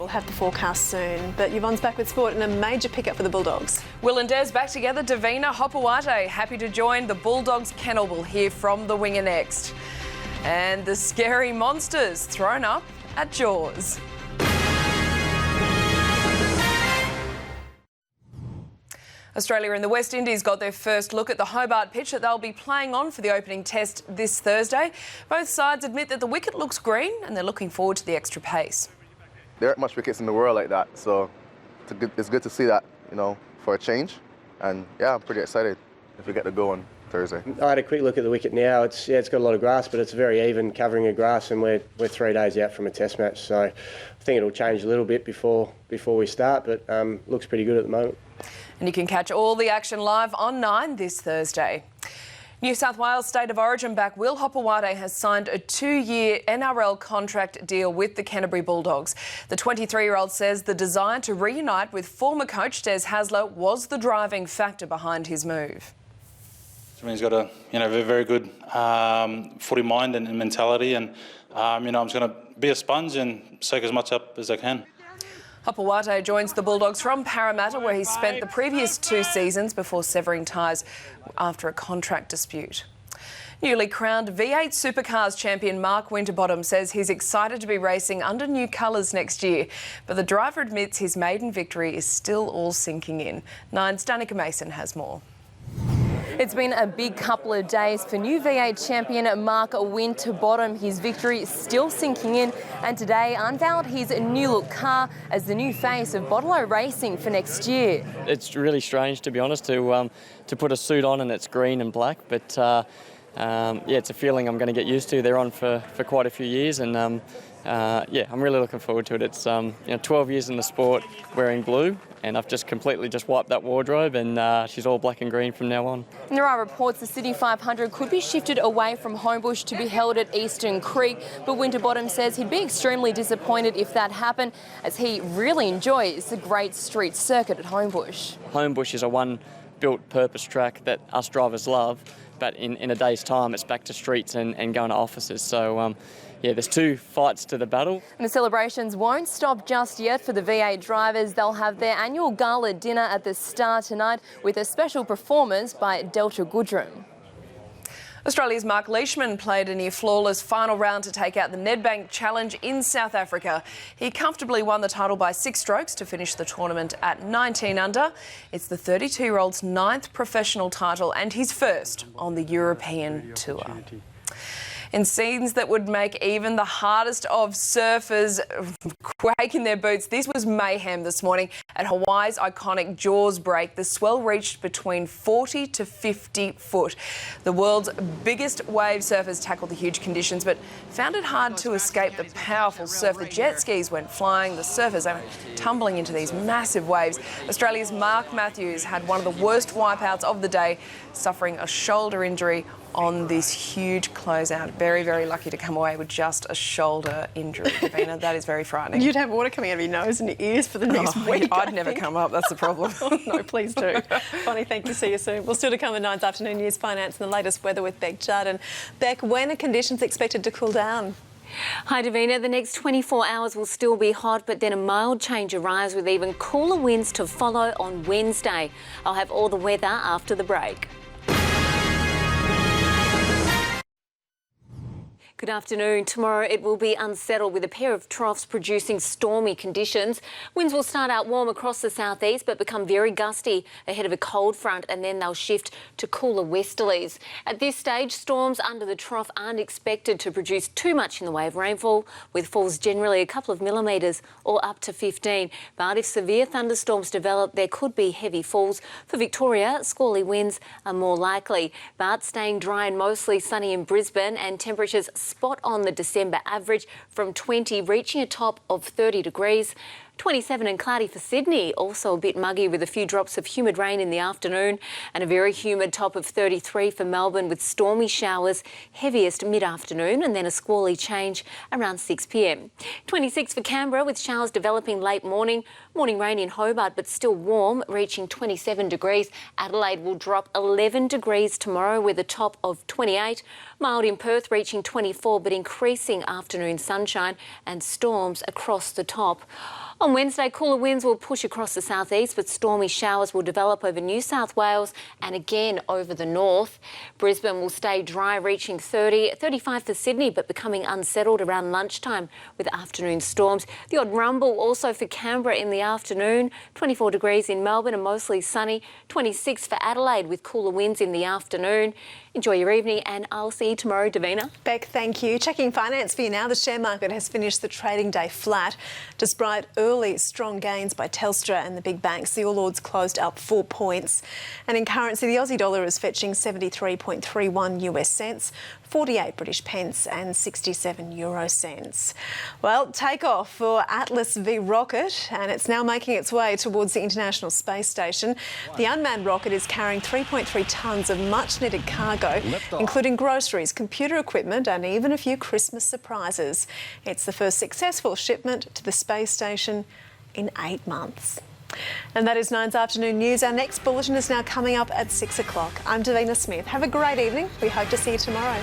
We'll have the forecast soon, but Yvonne's back with sport and a major pickup for the Bulldogs. Will and Des back together. Davina Smith happy to join the Bulldogs kennel. We'll hear from the winger next. And the scary monsters thrown up at Jaws. Australia and the West Indies got their first look at the Hobart pitch that they'll be playing on for the opening test this Thursday. Both sides admit that the wicket looks green and they're looking forward to the extra pace. There aren't much wickets in the world like that, so it's good to see that, for a change. And yeah, I'm pretty excited if we get to go on Thursday. I had a quick look at the wicket now. It's got a lot of grass, but it's very even covering of grass, and we're 3 days out from a test match, so I think it'll change a little bit before we start, but looks pretty good at the moment. And you can catch all the action live on 9 this Thursday. New South Wales State of Origin back Will Hopewade has signed a 2-year NRL contract deal with the Canterbury Bulldogs. The 23-year-old says the desire to reunite with former coach Des Hasler was the driving factor behind his move. I mean, he's got a very good footy mind and mentality, and I'm just going to be a sponge and soak as much up as I can. Hopewade joins the Bulldogs from Parramatta, where he spent the previous 2 seasons before severing ties after a contract dispute. Newly crowned V8 Supercars champion Mark Winterbottom says he's excited to be racing under new colours next year, but the driver admits his maiden victory is still all sinking in. 9's Danica Mason has more. It's been a big couple of days for new V8 champion Mark Winterbottom. His victory is still sinking in, and today unveiled his new-look car as the new face of Bottle Racing for next year. It's really strange, to be honest, to put a suit on and it's green and black, but yeah, it's a feeling I'm going to get used to. They're on for quite a few years, and yeah, I'm really looking forward to it. It's 12 years in the sport wearing blue, and I've just completely wiped that wardrobe, and she's all black and green from now on. And there are reports the City 500 could be shifted away from Homebush to be held at Eastern Creek, but Winterbottom says he'd be extremely disappointed if that happened, as he really enjoys the great street circuit at Homebush. Homebush is a one-built purpose track that us drivers love, but in a day's time it's back to streets and going to offices. So yeah, there's 2 fights to the battle. And the celebrations won't stop just yet for the V8 drivers. They'll have their annual gala dinner at the Star tonight with a special performance by Delta Goodrum. Australia's Mark Leishman played a near-flawless final round to take out the Nedbank Challenge in South Africa. He comfortably won the title by 6 strokes to finish the tournament at 19 under. It's the 32-year-old's 9th professional title and his first on the European Tour. In scenes that would make even the hardest of surfers quake in their boots, this was mayhem this morning at Hawaii's iconic Jaws break. The swell reached between 40 to 50 foot. The world's biggest wave surfers tackled the huge conditions, but found it hard to escape the powerful surf. The jet skis went flying, the surfers went tumbling into these massive waves. Australia's Mark Matthews had one of the worst wipeouts of the day, suffering a shoulder injury on this huge closeout. Very, very lucky to come away with just a shoulder injury, Davina. That is very frightening. You'd have water coming out of your nose and your ears for the next week. I'd never come up, that's the problem. No, please do. Bonnie, thank you. See you soon. We'll still to come at 9's afternoon news, finance and the latest weather with Rebecca Judd. And Beck, when are conditions expected to cool down? Hi Davina, the next 24 hours will still be hot, but then a mild change arrives with even cooler winds to follow on Wednesday. I'll have all the weather after the break. Good afternoon. Tomorrow it will be unsettled with a pair of troughs producing stormy conditions. Winds will start out warm across the southeast but become very gusty ahead of a cold front, and then they'll shift to cooler westerlies. At this stage, storms under the trough aren't expected to produce too much in the way of rainfall, with falls generally a couple of millimetres or up to 15. But if severe thunderstorms develop, there could be heavy falls. For Victoria, squally winds are more likely, but staying dry and mostly sunny in Brisbane, and temperatures spot on the December average from 20, reaching a top of 30 degrees. 27 and cloudy for Sydney, also a bit muggy with a few drops of humid rain in the afternoon, and a very humid top of 33 for Melbourne with stormy showers, heaviest mid-afternoon, and then a squally change around 6 p.m. 26 for Canberra with showers developing late morning. Morning rain in Hobart but still warm, reaching 27 degrees. Adelaide will drop 11 degrees tomorrow with a top of 28. Mild in Perth reaching 24 but increasing afternoon sunshine and storms across the top On Wednesday, cooler winds will push across the southeast, but stormy showers will develop over New South Wales and again over the north. Brisbane will stay dry, reaching 30, 35 for Sydney, but becoming unsettled around lunchtime with afternoon storms. The odd rumble also for Canberra in the afternoon. 24 degrees in Melbourne and mostly sunny. 26 for Adelaide with cooler winds in the afternoon. Enjoy your evening and I'll see you tomorrow, Davina. Beck, thank you. Checking finance for you now. The share market has finished the trading day flat. Despite early strong gains by Telstra and the big banks, the All Ords closed up 4 points. And in currency, the Aussie dollar is fetching 73.31 US cents, 48 British pence and 67 euro cents. Well, takeoff for Atlas V rocket, and it's now making its way towards the International Space Station. The unmanned rocket is carrying 3.3 tonnes of much-needed cargo, including groceries, computer equipment and even a few Christmas surprises. It's the first successful shipment to the space station in 8 months. And that is 9's afternoon news. Our next bulletin is now coming up at 6 o'clock. I'm Davina Smith. Have a great evening. We hope to see you tomorrow.